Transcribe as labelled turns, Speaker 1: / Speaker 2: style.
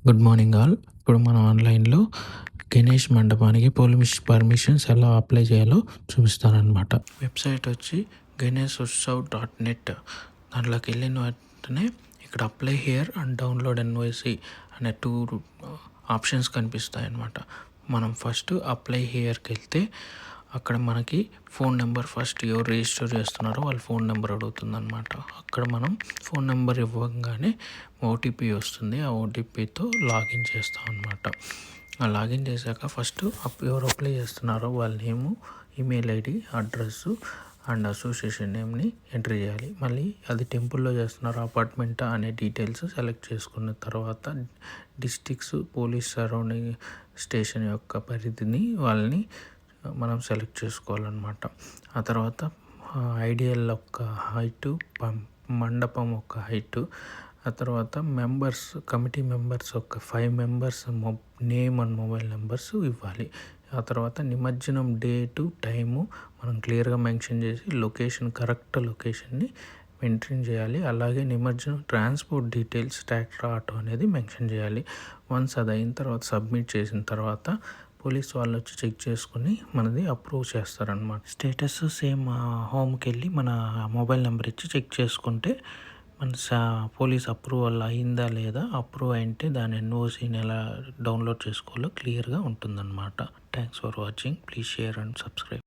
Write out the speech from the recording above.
Speaker 1: Good morning all. ఇప్పుడు మనం ఆన్లైన్లో గణేష్ మండపానికి పర్మిషన్స్ ఎలా అప్లై చేయాలో చూపిస్తానమాట. వెబ్సైట్ వచ్చి ganeshutshav.net. దాంట్లోకి వెళ్ళిన వెంటనే ఇక్కడ apply here and download NOC అనే 2 ఆప్షన్స్ కనిపిస్తాయి అన్నమాట. మనం ఫస్ట్ అప్లై హియర్కి వెళ్తే అక్కడ మనకి ఫోన్ నెంబర్ ఫస్ట్ ఎవరు రిజిస్టర్ చేస్తున్నారో వాళ్ళ ఫోన్ నెంబర్ అడుగుతుంది అనమాట. అక్కడ మనం ఫోన్ నెంబర్ ఇవ్వగానే ఓటీపీ వస్తుంది. ఆ ఓటీపీతో లాగిన్ చేస్తాం అనమాట. ఆ లాగిన్ చేశాక ఫస్ట్ ఎవరు అప్లై చేస్తున్నారో వాళ్ళ name, email ID, address and association నేమ్ని ఎంట్రీ చేయాలి. మళ్ళీ అది టెంపుల్లో చేస్తున్నారు అపార్ట్మెంటా అనే డీటెయిల్స్ సెలెక్ట్ చేసుకున్న తర్వాత డిస్ట్రిక్ట్స్, పోలీస్ సరౌండింగ్ స్టేషన్ యొక్క పరిధిని వాళ్ళని మనం సెలెక్ట్ చేసుకోవాలన్నమాట. ఆ తర్వాత ఐడియల్ యొక్క హైటు, మండపం యొక్క హైటు, ఆ తర్వాత కమిటీ మెంబర్స్ ఒక 5 members name and mobile numbers ఇవ్వాలి. ఆ తర్వాత నిమజ్జనం డేటు, టైము మనం క్లియర్గా మెన్షన్ చేసి కరెక్ట్ లొకేషన్ని మెయింటైన్ చేయాలి. అలాగే నిమజ్జనం ట్రాన్స్పోర్ట్ డీటెయిల్స్, ట్రాక్టర్, ఆటో అనేది మెన్షన్ చేయాలి. వన్స్ అది అయిన తర్వాత సబ్మిట్ చేసిన తర్వాత పోలీస్ వాళ్ళు వచ్చి చెక్ చేసుకుని మనది అప్రూవ్ చేస్తారనమాట. స్టేటస్ సేమ్ హోమ్కి వెళ్ళి మన మొబైల్ నెంబర్ ఇచ్చి చెక్ చేసుకుంటే మన పోలీస్ అప్రూవల్ అయిందా లేదా, అప్రూవ్ అయితే దాని ఎన్ఓసిని ఎలా డౌన్లోడ్ చేసుకోవాలో క్లియర్గా ఉంటుందన్నమాట. Thanks for watching. Please share and subscribe.